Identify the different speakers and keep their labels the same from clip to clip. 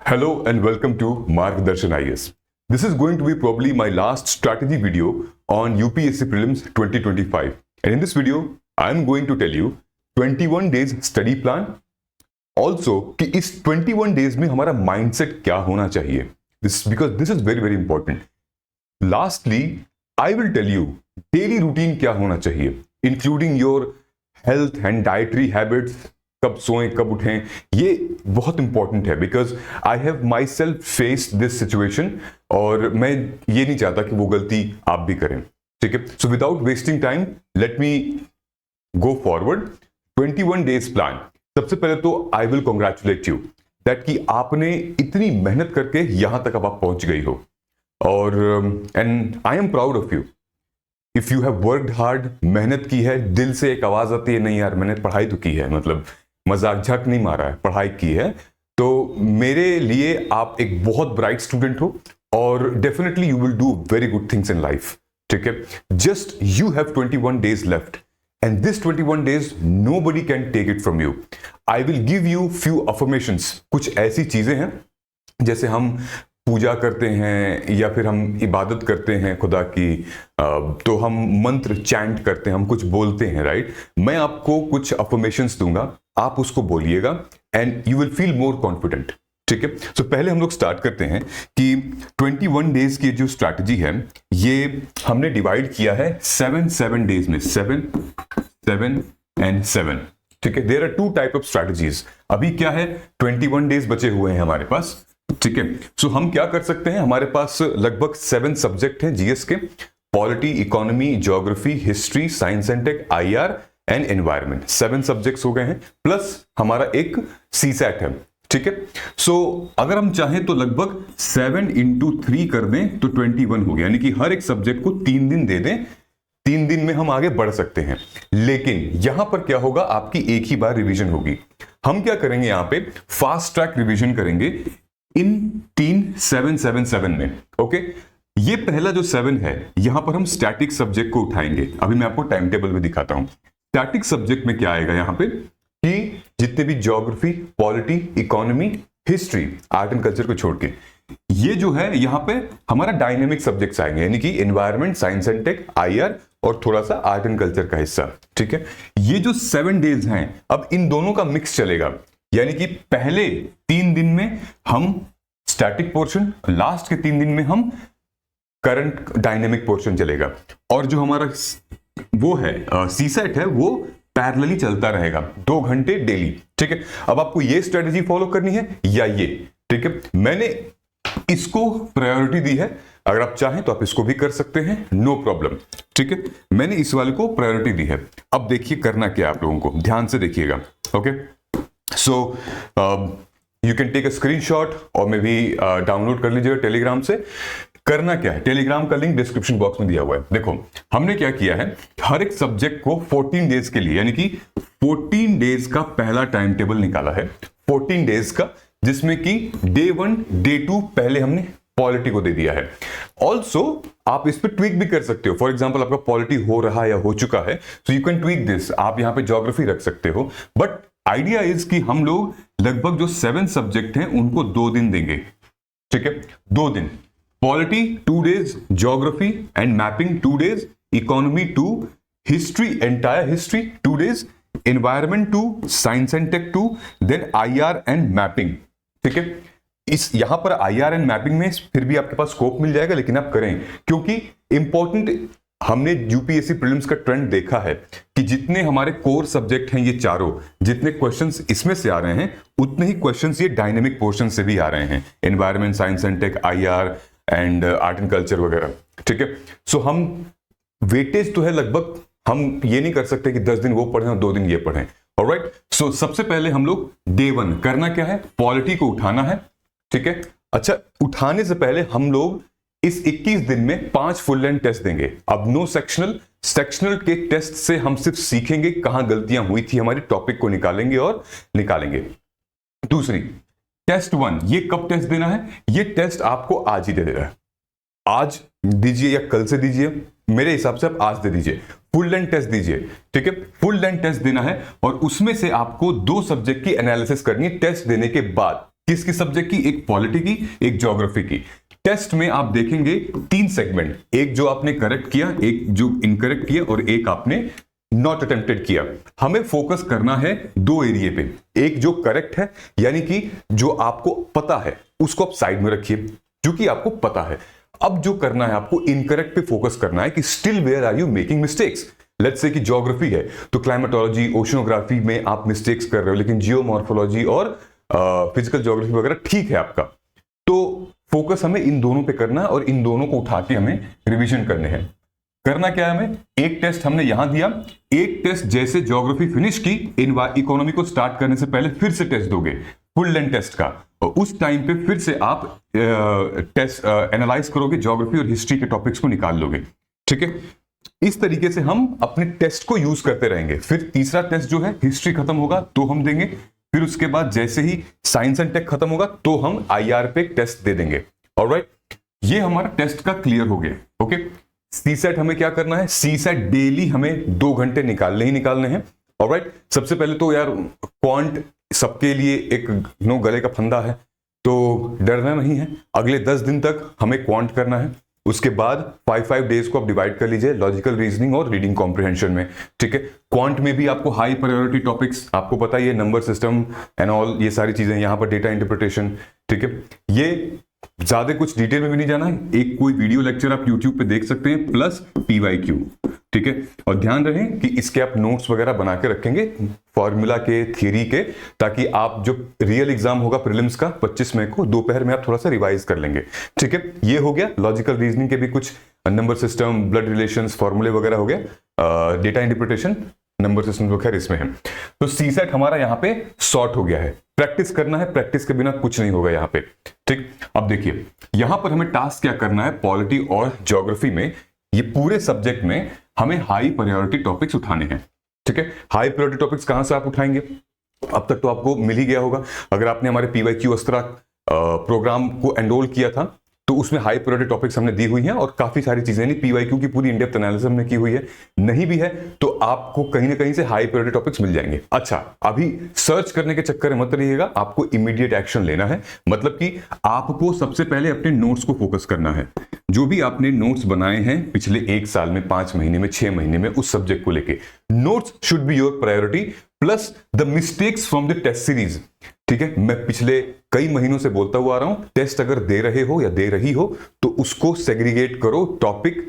Speaker 1: Hello and welcome to Margdarshan IAS. This is going to be probably my last strategy video on UPSC Prelims 2025. And in this video, I'm going to tell you 21 days study plan. Also, कि इस 21 days में हमारा mindset क्या होना चाहिए. Because this is very, very important. Lastly, I will tell you daily routine क्या होना चाहिए, including your health and dietary habits. कब सोएं कब उठें, ये बहुत इंपॉर्टेंट है because I have my self faced this situation और मैं ये नहीं चाहता कि वो गलती आप भी करें. ठीक है, so without wasting time let me go forward. 21 days plan. सबसे पहले तो I will congratulate you that कि आपने इतनी मेहनत करके यहां तक अब आप पहुंच गई हो और and I am proud of you. If you have worked hard, मेहनत की है, दिल से एक आवाज आती है नहीं यार मैंने पढ़ाई तो की है, मतलब मजाक झक नहीं मारा है, पढ़ाई की है, तो मेरे लिए आप एक बहुत ब्राइट स्टूडेंट हो और definitely you will do very good things in life. ठीक है, just you have 21 days left and this 21 days nobody can take it from you. I will give you few affirmations. कुछ ऐसी चीजें हैं जैसे हम पूजा करते हैं या फिर हम इबादत करते हैं खुदा की, तो हम मंत्र चैंट करते हैं, हम कुछ बोलते हैं, राइट. मैं आपको कुछ अफर्मेशंस दूंगा, आप उसको बोलिएगा and you will feel more confident. ठीक है, सो पहले हम लोग स्टार्ट करते हैं कि 21 डेज की जो स्ट्रैटेजी है ये हमने डिवाइड किया है 7 डेज में, 7 एंड 7. ठीक है, there are 2 type of strategies. अभी क्या है, 21 डेज बचे हुए हैं हमारे पास. ठीक है, सो हम क्या कर सकते हैं, हमारे पास लगभग 7 सब्जेक्ट हैं जीएस के: polity, economy, geography, history, science and tech, IR and environment. 7 subjects हो गए हैं, प्लस हमारा एक सीसैट है. ठीक है, सो अगर हम चाहें तो लगभग 7 into 3 कर दें तो 21 हो गया, यानी कि हर एक सब्जेक्ट को 3 दिन दे दें, 3 दिन में हम आगे बढ़ सकते हैं. लेकिन यहां पर क्या होगा, आपकी एक ही बार रिवीजन होगी. हम क्या करेंगे, यहां पे फास्ट ट्रैक रिवीजन करेंगे इन 3 7 में. ओके, ये पहला जो 7 है यहां पर हम स्टैटिक सब्जेक्ट को उठाएंगे. अभी मैं आपको टाइम टेबल में दिखाता हूं. स्टैटिक सब्जेक्ट में क्या आएगा यहां पे कि जितने भी geography, polity, economy, history, art and culture को छोड़ के ये जो है यहां पे हमारा डायनेमिक सब्जेक्ट्स आएंगे, यानी कि environment, science and tech, IR और थोड़ा सा आर्ट एंड कल्चर का हिस्सा. ठीक है, ये जो 7 डेज हैं अब इन दोनों का मिक्स चलेगा, यानी कि पहले 3 दिन में हम स्टैटिक पोर्शन, लास्ट के 3 दिन में हम करंट डायनेमिक पोर्शन चलेगा और जो हमारा वो है सीसेट है वो पैरेलली चलता रहेगा 2 घंटे डेली. ठीक है, अब आपको ये स्ट्रेटजी फॉलो करनी है या ये. ठीक है, मैंने इसको प्रायोरिटी दी है, अगर आप चाहें तो आप इसको भी कर सकते हैं, नो प्रॉब्लम. ठीक है, मैंने इस वाले को प्रायोरिटी दी है. अब देखिए करना क्या आप लोगों को, ध्यान से देखिएगा. Okay, so you can take a screenshot और मे बी डाउनलोड कर लीजिएगा टेलीग्राम से. करना क्या है, टेलीग्राम का लिंक डिस्क्रिप्शन बॉक्स में दिया हुआ है. देखो हमने क्या किया है, हर एक सब्जेक्ट को 14 डेज के लिए, यानी कि 14 डेज का पहला टाइम टेबल निकाला है, 14 डेज का, जिसमें कि डे 1, डे 2 पहले हमने पॉलिटी को दे दिया है. ऑल्सो आप इस पर ट्वीक भी कर सकते हो. फॉर एग्जाम्पल आपका पॉलिटी हो रहा है या हो चुका है, सो यू कैन ट्वीक दिस. आप यहां पे ज्योग्राफी रख सकते हो, बट आइडिया इज कि हम लोग लगभग जो 7 सब्जेक्ट हैं उनको 2 दिन देंगे. ठीक है, 2 दिन. Polity 2 days, geography and mapping 2 days, economy 2, history, entire history 2 days, environment 2, science and tech 2, then IR and mapping. ठीक है, इस यहां पर आईआर एंड मैपिंग में फिर भी आपके पास स्कोप मिल जाएगा, लेकिन आप करें क्योंकि इंपॉर्टेंट, हमने यूपीएससी प्रीलिम्स का ट्रेंड देखा है कि जितने हमारे कोर सब्जेक्ट हैं ये चारों, जितने क्वेश्चंस इसमें से आ रहे हैं उतने ही क्वेश्चंस ये डायनेमिक पोर्शन से भी आ रहे हैं, environment, science and tech, IR and art and culture वगैरह. ठीक है, सो हम वेटेज तो है लगभग, हम ये नहीं कर सकते कि 10 दिन वो पढ़ें और 2 दिन ये पढ़ें. ऑलराइट, सो सबसे पहले हम लोग डे 1 करना क्या है, पॉलिटी को उठाना है. ठीक है, अच्छा, उठाने से पहले हम लोग इस 21 दिन में 5 फुल लेंथ टेस्ट देंगे. अब नो सेक्शनल, सेक्शनल के टेस्ट से हम सिर्फ सीखेंगे कहां गलतियां हुई थी, हमारी टॉपिक को निकालेंगे और निकालेंगे. दूसरी, टेस्ट 1, ये कब टेस्ट देना है, ये टेस्ट आपको आज ही दे देना है. आज दीजिए या कल से दीजिए, मेरे हिसाब से आप आज दे दीजिए, फुल लेंथ टेस्ट दीजिए. ठीक है, फुल लेंथ टेस्ट देना है और उसमें से आपको 2 सब्जेक्ट की एनालिसिस करनी है टेस्ट देने के बाद. किस किस सब्जेक्ट की? एक पॉलिटी की, एक ज्योग्राफी की। टेस्ट में आप देखेंगे 3 सेगमेंट, एक जो आपने करेक्ट किया, एक जो इनकरेक्ट किया और एक आपने नॉट अटेम्प्टेड किया। हमें फोकस करना है 2 एरिया पे, एक जो करेक्ट है यानी कि जो आपको पता है उसको आप साइड में रखिए, जो कि आपको पता है। अब जो करना है आपको इनकरेक्ट पे फोकस करना है कि still where are you making mistakes. Let's say कि ज्योग्राफी है तो क्लाइमेटोलॉजी, ओशनोग्राफी में आप मिस्टेक्स कर रहे हो, लेकिन जियोमॉर्फोलॉजी और फिजिकल ज्योग्राफी वगैरह ठीक है आपका। तो फोकस हमें इन दोनों पे करना है और इन दोनों को उठा के हमें रिवीजन करने हैं। करना क्या है हमें? एक टेस्ट हमने यहां दिया, एक टेस्ट जैसे ज्योग्राफी फिनिश की, इकोनॉमी को स्टार्ट करने से पहले फिर से टेस्ट दोगे फुल लेंथ टेस्ट का, और उस टाइम पे फिर से आप टेस्ट एनालाइज करोगे, ज्योग्राफी और हिस्ट्री के टॉपिक्स को निकाल लोगे। ठीक है, इस तरीके से हम अपने टेस्ट को यूज करते रहेंगे। फिर तीसरा टेस्ट जो है हिस्ट्री खत्म होगा तो हम देंगे, फिर उसके बाद जैसे ही साइंस एंड टेक खत्म होगा तो हम आईआर पे टेस्ट दे देंगे। ऑलराइट, ये हमारा टेस्ट का क्लियर हो गया। ओके, सीसेट हमें क्या करना है? सीसेट डेली हमें 2 घंटे निकालने ही निकालने हैं। ऑलराइट, सबसे पहले तो यार क्वांट सबके लिए एक गले का फंदा है, तो डरना नहीं है। अगले 10 दिन तक हमें क्वांट करना है। उसके बाद 5 डेज को आप डिवाइड कर लीजिए लॉजिकल रीजनिंग और रीडिंग कॉम्प्रिहेंशन में। ठीक है, क्वांट में भी आपको हाई प्रायोरिटी टॉपिक्स, आपको पता ही है, नंबर सिस्टम एंड ऑल, ये सारी चीजें, यहां पर डेटा इंटरप्रिटेशन। ठीक है, ये ज्यादा कुछ डिटेल में भी नहीं जाना है, एक कोई वीडियो लेक्चर आप यूट्यूब पे देख सकते हैं प्लस पीवाईक्यू। ठीक है, और ध्यान रहे कि इसके आप नोट्स वगैरह बना के रखेंगे फॉर्मूला के, थ्योरी के, ताकि आप जो रियल एग्जाम होगा प्रीलिम्स का 25 मई को, दोपहर में आप थोड़ा सा रिवाइज कर लेंगे। ठीक है, ये हो गया लॉजिकल रीजनिंग के भी कुछ नंबर सिस्टम, ब्लड रिलेशंस, फॉर्मूले वगैरह हो गया, डेटा इंटरप्रिटेशन, नंबर सिस्टम तो खैर इसमें है। तो सीसेट हमारा यहाँ पे सॉर्ट हो गया है। प्रैक्टिस करना है, प्रैक्टिस के बिना कुछ नहीं होगा यहाँ पे। ठीक, अब देखिए यहां पर हमें टास्क क्या करना है, पॉलिटी और ज्योग्राफी में, ये पूरे सब्जेक्ट में हमें हाई प्रायोरिटी टॉपिक्स उठाने हैं। ठीक है, हाई प्रायोरिटी टॉपिक्स कहां से आप उठाएंगे? अब तक तो आपको मिल ही गया होगा, अगर आपने हमारे पीवाईक्यू अस्त्रा प्रोग्राम को एनरोल किया था तो उसमें हाई प्रायोरिटी टॉपिक्स हमने दी हुई हैं और काफी सारी चीजें, नहीं पीवाईक्यू की पूरी इंडेप्थ एनालिसिस हमने की हुई है। नहीं भी है तो आपको कहीं ना कहीं से हाई प्रायोरिटी टॉपिक्स मिल जाएंगे। अच्छा, अभी सर्च करने के चक्कर में मत रहिएगा, आपको इमीडिएट एक्शन लेना है। मतलब कि आपको सबसे पहले अपने नोट्स को फोकस करना है। जो भी आपने नोट्स बनाए हैं पिछले 1 साल में, 5 महीने में, 6 महीने में, उस सब्जेक्ट को लेके, notes should be your priority plus the mistakes from the test series. ठीक है, मैं पिछले कई महीनों से बोलता हुआ आ रहा हूं, टेस्ट अगर दे रहे हो या दे रही हो तो उसको सेग्रीगेट करो टॉपिक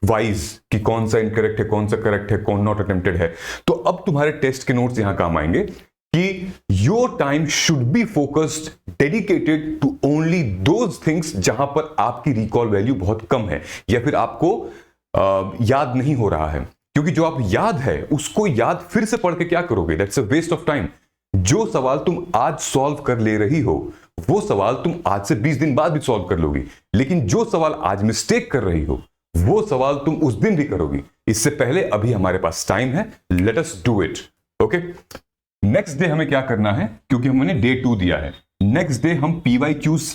Speaker 1: वाइज कि कौन सा इनकरेक्ट है, कौन सा करेक्ट है, कौन नॉट अटेम्प्टेड है। तो अब तुम्हारे टेस्ट के नोट्स यहां काम आएंगे कि your time should be focused, dedicated to only those things जहां पर आपकी रिकॉल वैल्यू बहुत कम है या फिर आपको याद नहीं हो रहा है। क्योंकि जो आप याद है उसको याद फिर से पढ़ के क्या करोगे? That's a waste of time. जो सवाल तुम आज सॉल्व कर ले रही हो वो सवाल तुम आज से 20 दिन बाद भी सॉल्व कर लोगी, लेकिन जो सवाल आज मिस्टेक कर रही हो वो सवाल तुम उस दिन भी करोगी। इससे पहले अभी हमारे पास टाइम है, let us do it. Okay, next day हमें क्या करना है, क्योंकि हमने डे 2 दिया है, नेक्स्ट डे हम पीवाईक्यूज,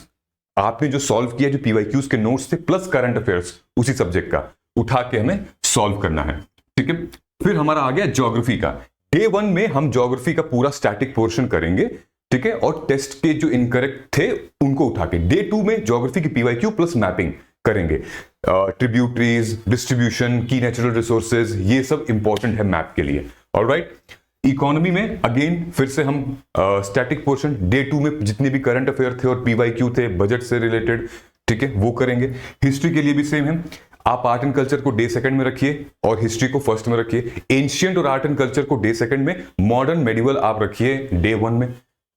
Speaker 1: आपने जो सॉल्व किया, जो पीवाईक्यूज के नोट्स थे प्लस करंट अफेयर्स उसी सब्जेक्ट का, उठा के हमें सॉल्व करना है। ठीक है, फिर हमारा आ गया ज्योग्राफी का। डे 1 में हम ज्योग्राफी का पूरा स्टैटिक पोर्शन करेंगे। ठीक है, और टेस्ट के जो इनकरेक्ट थे उनको उठा के डे 2 में ज्योग्राफी की पीवाईक्यू प्लस मैपिंग करेंगे। ट्रिब्यूटरीज, डिस्ट्रीब्यूशन, की नेचुरल रिसोर्सेज, ये सब इंपॉर्टेंट है मैप के लिए। ऑलराइट, इकोनॉमी में अगेन फिर से हम स्टैटिक पोर्शन डे 2 में जितने भी करंट अफेयर थे और पीवाईक्यू थे बजट से रिलेटेड, ठीक है, वो करेंगे। हिस्ट्री के लिए भी सेम है, आप आर्ट एंड कल्चर को डे 2 में रखिए और हिस्ट्री को फर्स्ट में रखिए। एंशिएंट और आर्ट एंड कल्चर को डे 2 में, मॉडर्न मेडिवल आप रखिए डे 1 में।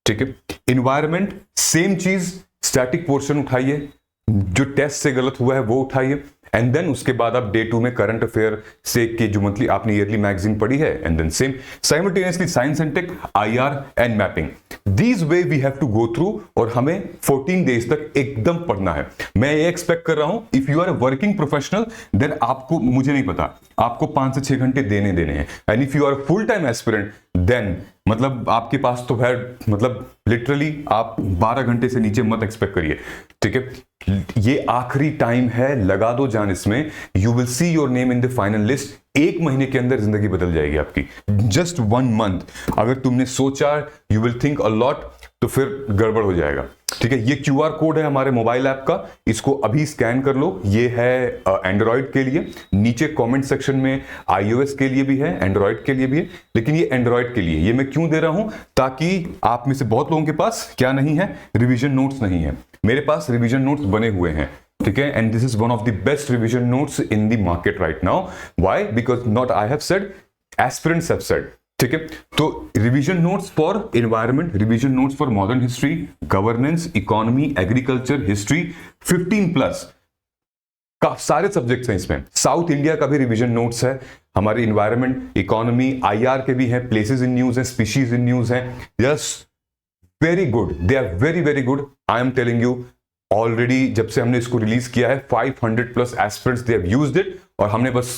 Speaker 1: ठीक है, इन्वायरमेंट सेम चीज, स्टैटिक पोर्शन उठाइए, जो टेस्ट से गलत हुआ है वो उठाइए, एंड देन उसके बाद आप डे 2 में करंट अफेयर से के जो मंथली आपने ईयरली मैगजीन पढ़ी है, and then same simultaneously science and tech, IR and mapping. These way we have to go through, और हमें 14 डेज तक एकदम पढ़ना है। मैं ये एक्सपेक्ट कर रहा हूं, if you are a working professional then आपको, मुझे नहीं पता, आपको 5 से 6 घंटे देने हैं, and if you are full time aspirant then मतलब आपके पास तो है, मतलब लिटरली आप 12 घंटे से नीचे मत एक्सपेक्ट करिए। ठीक है, ये आखिरी टाइम है, लगा दो जान इसमें। You will see your name in the final list. 1 महीने के अंदर जिंदगी बदल जाएगी आपकी, जस्ट 1 मंथ। अगर तुमने सोचा, you will think a lot, तो फिर गड़बड़ हो जाएगा। ठीक है, ये QR कोड है हमारे मोबाइल ऐप का, इसको अभी स्कैन कर लो। ये है एंड्रॉइड के लिए, नीचे कमेंट सेक्शन में iOS के लिए भी है, एंड्रॉइड के लिए भी है, लेकिन ये एंड्रॉइड के लिए। ये मैं क्यों दे रहा हूं, ताकि आप में से बहुत लोगों के पास क्या नहीं है, रिवीजन नोट्स नहीं है। मेरे पास रिवीजन नोट्स बने हुए हैं, ठीक है, and this is one of the best revision notes in the market right now. Why? Because not I have said, aspirants have said. ठीक है, तो revision notes for environment, revision notes for modern history, governance, economy, agriculture, history, 15 plus का सारे subjects हैं इसमें। South India का भी revision notes है, हमारे इन्वायरमेंट, इकोनॉमी, IR के भी हैं, प्लेसेस इन न्यूज है, स्पीशीज इन न्यूज है। Yes, very good, they are very very good. I am telling you, already जब से हमने इसको रिलीज किया है 500 plus aspirants they have used it, और हमने बस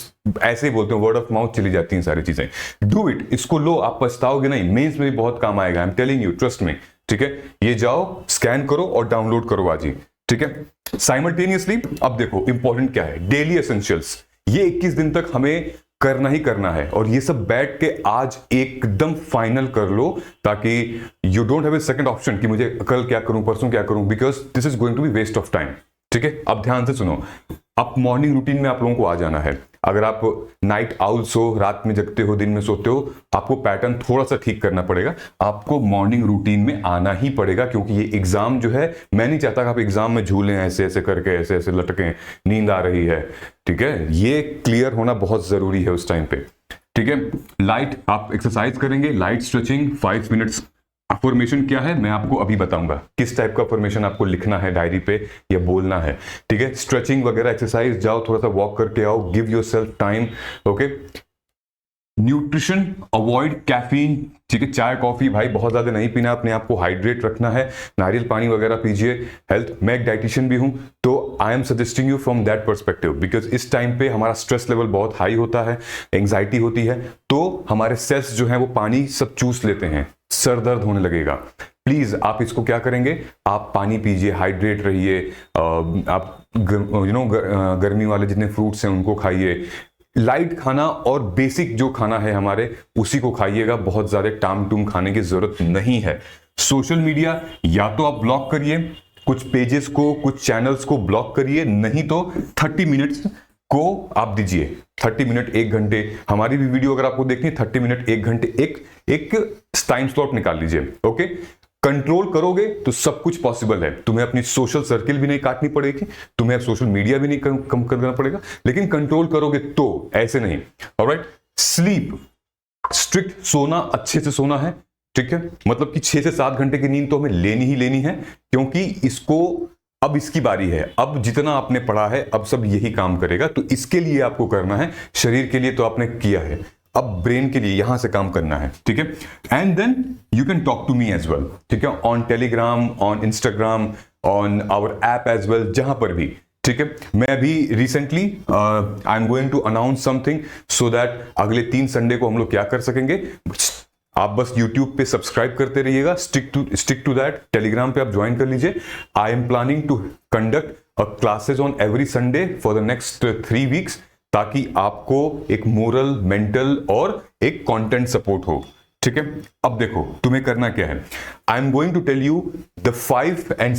Speaker 1: ऐसे ही बोलते हैं, वर्ड ऑफ माउथ चली जाती हैं सारी चीजें। डू इट, इसको लो, आप पछताओगे नहीं, मेंस में भी बहुत काम आएगा, आई am telling you, trust me. ठीक है, ये जाओ, स्कैन करो और डाउनलोड करो आज ही। ठीक है, साइमल्टेनियसली अब देखो इंपॉर्टेंट क्या है, डेली एसेंशियल्स। ये 21 दिन तक हमें करना ही करना है, और ये सब बैठ के आज एकदम फाइनल कर लो, ताकि you don't have a second option कि मुझे कल क्या करूं, परसों क्या करूं, because this is going to be waste of time. ठीक है, अब ध्यान से सुनो, अब मॉर्निंग रूटीन में आप लोगों को आ जाना है। अगर आप नाइट आउल्स हो, रात में जगते हो, दिन में सोते हो, आपको पैटर्न थोड़ा सा ठीक करना पड़ेगा, आपको मॉर्निंग रूटीन में आना ही पड़ेगा, क्योंकि ये एग्जाम जो है, मैं नहीं चाहता कि आप एग्जाम में झूलें ऐसे ऐसे करके, ऐसे ऐसे लटकें, नींद आ रही है। ठीक है, ये क्लियर होना बहुत जरूरी है उस टाइम पे। ठीक है, लाइट आप एक्सरसाइज करेंगे, लाइट स्ट्रेचिंग 5 मिनट्स। फॉर्मेशन क्या है मैं आपको अभी बताऊंगा, किस टाइप का फॉर्मेशन आपको लिखना है डायरी पे या बोलना है। ठीक है, स्ट्रेचिंग वगैरह एक्सरसाइज, जाओ थोड़ा सा वॉक करके आओ, give yourself time. Okay, nutrition, avoid caffeine. ठीक है, चाय कॉफी भाई बहुत ज्यादा नहीं पीना, अपने आप को हाइड्रेट रखना है, नारियल पानी वगैरह पीजिए। हेल्थ, मैं एक डाइटिशियन भी हूं, तो I am suggesting you from that perspective, because इस टाइम पे हमारा स्ट्रेस लेवल बहुत हाई होता है, एंग्जाइटी होती है, तो हमारे सेल्स जो है वो पानी सब चूस लेते हैं, सर दर्द होने लगेगा। प्लीज आप इसको क्या करेंगे, आप पानी पीजिए, हाइड्रेट रहिए, आप गर्मी वाले जितने फ्रूट्स हैं उनको खाइए, लाइट खाना और बेसिक जो खाना है हमारे उसी को खाइएगा, बहुत ज्यादा टाम टूम खाने की जरूरत नहीं है। सोशल मीडिया या तो आप ब्लॉक करिए, कुछ पेजेस को, कुछ चैनल्स को ब्लॉक करिए, नहीं तो 30 मिनट्स को आप दीजिए। 30 मिनट 1 घंटे, हमारी भी वीडियो अगर आपको देखनी है 30 मिनट 1 घंटे, एक टाइम स्लॉट निकाल लीजिए। ओके, कंट्रोल करोगे तो सब कुछ पॉसिबल है। तुम्हें अपनी सोशल सर्किल भी नहीं काटनी पड़ेगी, तुम्हें सोशल मीडिया भी नहीं कम करना पड़ेगा, लेकिन कंट्रोल करोगे तो, ऐसे नहीं। ऑलराइट, स्लीप, स्ट्रिक्ट सोना, अच्छे से सोना है। ठीक है, मतलब कि 6 से 7 घंटे की नींद तो हमें लेनी ही लेनी है, क्योंकि इसको अब इसकी बारी है। अब जितना आपने पढ़ा है अब सब यही काम करेगा, तो इसके लिए आपको करना है, शरीर के लिए तो आपने किया है, अब ब्रेन के लिए यहां से काम करना है। ठीक है, and then you can talk to me as well. ठीक है, on Telegram, on Instagram, on our app as well, जहां पर भी। ठीक है, मैं अभी recently I am going to announce something, so that अगले 3 संडे को हम लोग क्या कर सकेंगे, आप बस YouTube पे सब्सक्राइब करते रहिएगा, स्टिक टू दैट। टेलीग्राम पे आप ज्वाइन कर लीजिए। I am planning to conduct classes on every Sunday for the next 3 weeks, ताकि आपको एक मोरल, मेंटल और एक कंटेंट सपोर्ट हो। ठीक है, अब देखो तुम्हें करना क्या है, I am going to tell you the 5 and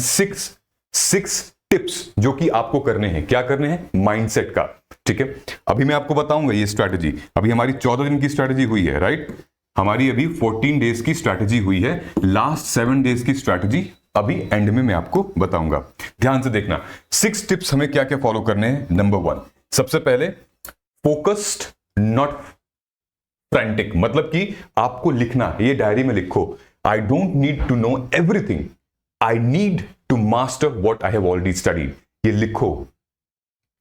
Speaker 1: 6 tips जो कि आपको करने हैं। क्या करने हैं, माइंडसेट का। ठीक है, अभी मैं आपको बताऊंगा ये स्ट्रैटेजी। अभी हमारी 14 दिन की स्ट्रैटेजी हुई है, राइट, हमारी अभी 14 डेज की स्ट्रैटेजी हुई है, लास्ट 7 डेज की स्ट्रैटेजी अभी एंड में मैं आपको बताऊंगा। ध्यान से देखना, 6 टिप्स हमें क्या क्या फॉलो करने हैं। नंबर 1, सबसे पहले फोकस्ड नॉट फ्रैंटिक, मतलब कि आपको लिखना, ये डायरी में लिखो, I don't need to know everything, I need to master what I have already studied. ये लिखो,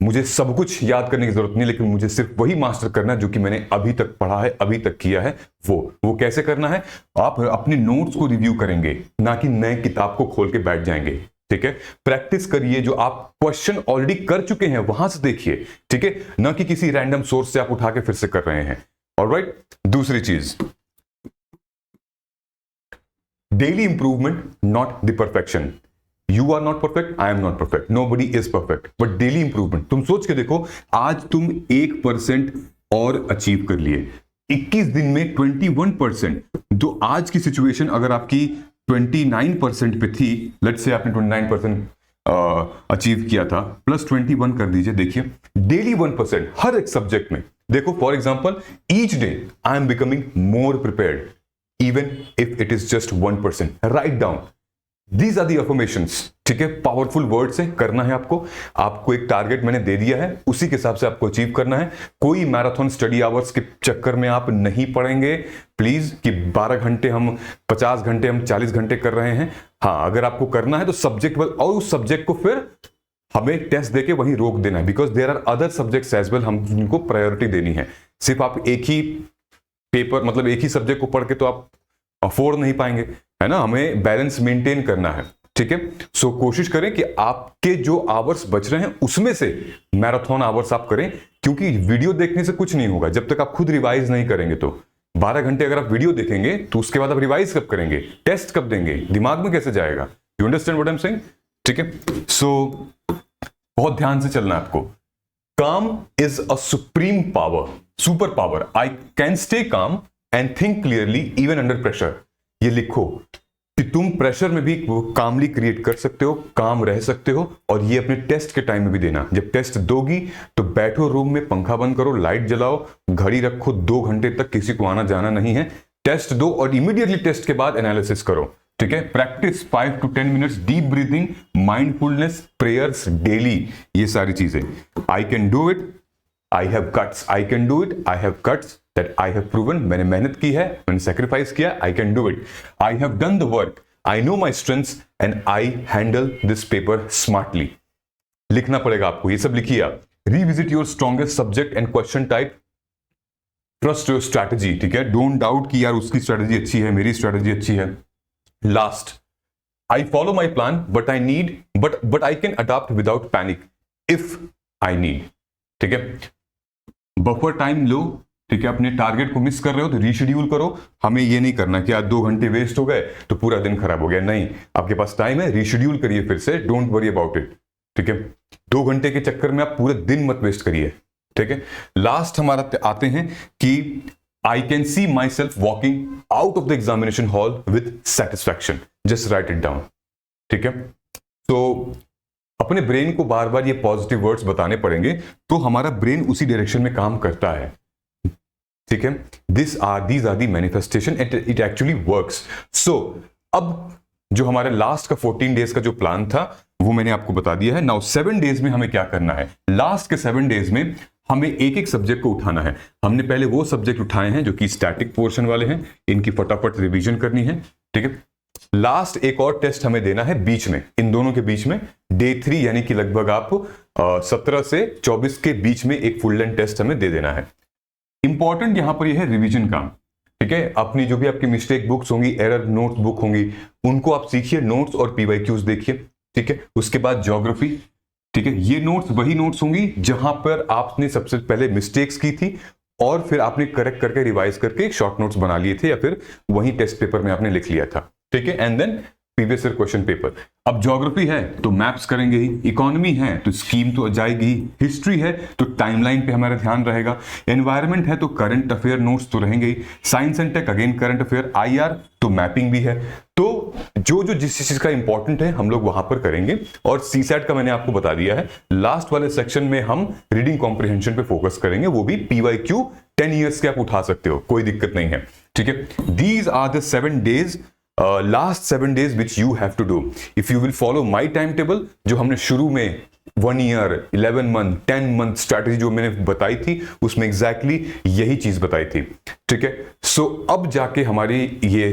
Speaker 1: मुझे सब कुछ याद करने की जरूरत नहीं, लेकिन मुझे सिर्फ वही मास्टर करना है जो कि मैंने अभी तक पढ़ा है, अभी तक किया है। वो कैसे करना है, आप अपने नोट्स को रिव्यू करेंगे, ना कि नए किताब को खोल के बैठ जाएंगे। ठीक है, प्रैक्टिस करिए, जो आप क्वेश्चन ऑलरेडी कर चुके हैं वहां से देखिए। ठीक है, ना कि किसी रैंडम सोर्स से आप उठा के फिर से कर रहे हैं। ऑलराइट, दूसरी चीज, daily improvement not the perfection. You are not perfect, I am not perfect, nobody is perfect, but daily improvement. तुम सोच के देखो, आज तुम 1% और अचीव कर लिए, 21 दिन में 21%। तो आज की सिचुएशन अगर आपकी 29% पे थी, लेट्स से आपने 29% अचीव किया था, प्लस 21 कर दीजिए। देखिए डेली 1% हर एक सब्जेक्ट में। देखो for example each day I am becoming more prepared even if it is just 1%। Right down, these are the affirmations. ठीक है, पावरफुल वर्ड्स है, करना है आपको एक टारगेट मैंने दे दिया है, उसी के हिसाब से आपको अचीव करना है। कोई मैराथन स्टडी आवर्स के चक्कर में आप नहीं पढ़ेंगे प्लीज, कि 12 घंटे हम 50 घंटे हम 40 घंटे कर रहे हैं। हाँ, अगर आपको करना है तो सब्जेक्ट और उस सब्जेक्ट को फिर हमें टेस्ट देके वहीं रोक देना है, because there are other subjects as well, हम उनको प्रायोरिटी देनी है। सिर्फ आप एक ही पेपर मतलब एक ही सब्जेक्ट को पढ़ के तो आप अफोर्ड नहीं पाएंगे, है ना, हमें बैलेंस मेंटेन करना है। ठीक है, सो कोशिश करें कि आपके जो आवर्स बच रहे हैं उसमें से मैराथन आवर्स आप करें, क्योंकि वीडियो देखने से कुछ नहीं होगा जब तक आप खुद रिवाइज नहीं करेंगे। तो 12 घंटे अगर आप वीडियो देखेंगे तो उसके बाद आप रिवाइज कब करेंगे, टेस्ट कब देंगे, दिमाग में कैसे जाएगा? You understand what I am saying? ठीक है, सो बहुत ध्यान से चलना है आपको। काम is a supreme power, super power. I can stay calm and think clearly even under pressure. ये लिखो कि तुम प्रेशर में भी कामली क्रिएट कर सकते हो, काम रह सकते हो, और ये अपने टेस्ट के टाइम में भी देना। जब टेस्ट दोगी तो बैठो रूम में, पंखा बंद करो, लाइट जलाओ, घड़ी रखो, 2 घंटे तक किसी को आना जाना नहीं है। टेस्ट दो और इमीडिएटली टेस्ट के बाद एनालिसिस करो। ठीक है, practice 5 to 10 minutes deep breathing, mindfulness, prayers daily, ये सारी चीजें। I can do it, I have guts, I can do it, I have guts, that I have proven, मैंने मेहनत की है, मैंने सेक्रीफाइस किया, I can do it, I have done the work, I know my strengths and I handle this paper smartly. लिखना पड़ेगा आपको, ये सब लिखिए आप। Revisit your strongest subject and question type, trust your strategy. ठीक है, डोंट डाउट कि यार उसकी स्ट्रैटेजी अच्छी है, मेरी स्ट्रैटेजी अच्छी है। Last, I follow my plan, but I can adapt without panic if I need. ठीक है, बफर टाइम लो। ठीक है, अपने टारगेट को मिस कर रहे हो तो रीशेड्यूल करो। हमें ये नहीं करना कि आज 2 घंटे वेस्ट हो गए तो पूरा दिन खराब हो गया, नहीं, आपके पास टाइम है, रीशेड्यूल करिए फिर से, डोंट वरी अबाउट इट। ठीक है, 2 घंटे के चक्कर में आप पूरे दिन मत वेस्ट करिए। ठीक है, लास्ट हमारा आते हैं कि I can see myself walking out of the examination hall with satisfaction. Just write it down. ठीक है, तो अपने ब्रेन को बार बार ये पॉजिटिव वर्ड्स बताने पड़ेंगे तो हमारा ब्रेन उसी डायरेक्शन में काम करता है। ठीक है, these are the manifestation and it actually works. So अब जो हमारे लास्ट का 14 डेज का जो प्लान था वो मैंने आपको बता दिया है। नाउ 7 डेज में हमें क्या करना है? लास्ट के 7 डेज में हमें एक एक सब्जेक्ट को उठाना है। हमने पहले वो सब्जेक्ट उठाए हैं जो कि स्टैटिक पोर्शन वाले हैं, इनकी फटाफट रिवीजन करनी है। ठीक है, लास्ट एक और टेस्ट हमें देना है बीच में, इन दोनों के बीच में, डे 3 यानी कि लगभग आप 17 से 24 के बीच में एक फुल लेंथ टेस्ट हमें दे देना है। इंपॉर्टेंट यहां पर यह है रिवीजन काम। ठीक है, अपनी जो भी आपकी मिस्टेक बुक्स होंगी, एरर नोट्स बुक होंगी, उनको आप सीखिए, नोट्स और पीवाईक्यूज देखिए। ठीक है, उसके बाद ज्योग्राफी। ठीक है, ये नोट्स वही नोट्स होंगी जहां पर आपने सबसे पहले मिस्टेक्स की थी और फिर आपने करेक्ट करके रिवाइज करके एक शॉर्ट नोट्स बना लिए थे या फिर वही टेस्ट पेपर में आपने लिख लिया था। ठीक है, and then previous year question paper. अब ज्योग्राफी है तो मैप्स करेंगे ही, इकोनॉमी है तो स्कीम तो जाएगी, हिस्ट्री है तो टाइमलाइन पे हमारा ध्यान रहेगा, एनवायरनमेंट है तो करंट अफेयर नोट्स तो रहेंगे ही, science and tech again current affair, IR तो मैपिंग भी है। तो जो जिस चीज का इंपॉर्टेंट है हम लोग वहां पर करेंगे। और सीसैट का मैंने आपको बता दिया है, लास्ट वाले सेक्शन में हम रीडिंग कॉम्प्रिहेंशन पे फोकस करेंगे, वो भी पीवाईक्यू 10 ईयर्स के आप उठा सकते हो, कोई दिक्कत नहीं है। ठीक है, these are the 7 days, last 7 days which you have to do if you will follow my time table, जो हमने शुरू में 1 ईयर, 11 मंथ, 10 मंथ स्ट्रैटेजी जो मैंने बताई थी उसमें एग्जैक्टली यही चीज बताई थी। ठीक है, सो अब जाके हमारी ये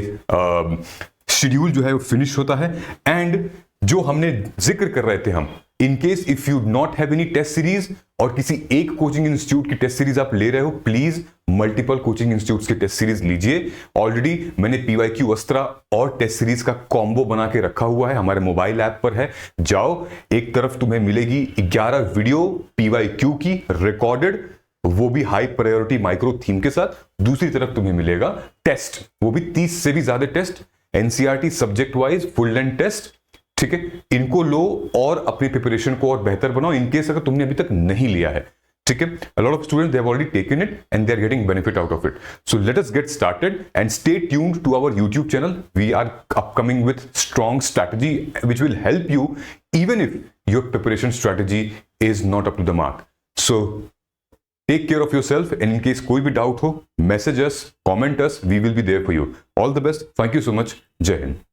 Speaker 1: शेड्यूल जो है वो फिनिश होता है। एंड जो हमने जिक्र कर रहे थे हम, in case if you not have any test series और किसी एक कोचिंग इंस्टीट्यूट की टेस्ट सीरीज आप ले रहे हो, प्लीज मल्टीपल कोचिंग इंस्टीट्यूट्स की टेस्ट सीरीज लीजिए। ऑलरेडी मैंने पीवाईक्यू अस्त्रा और टेस्ट सीरीज का कॉम्बो बना के रखा हुआ है, हमारे मोबाइल ऐप पर है, जाओ। एक तरफ तुम्हें मिलेगी 11 वीडियो पीवाईक्यू की रिकॉर्डेड, वो भी हाई प्रायोरिटी माइक्रो थीम के साथ, दूसरी तरफ तुम्हें मिलेगा टेस्ट, वो भी 30 से भी ज्यादा test, NCERT subject wise full length test. ठीक है, इनको लो और अपनी प्रिपरेशन को और बेहतर बनाओ। इनकेस अगर तुमने अभी तक नहीं लिया है ठीक है, a lot of students they have already taken it and they are getting benefit out of it. So let us get started and stay tuned to our YouTube channel. We are upcoming with strong strategy which will help you even if your preparation strategy is not up to the mark. So take care of yourself, and in case कोई भी doubt हो, message us, comment us, we will be there for you. All the best. Thank you so much. Jai Hind.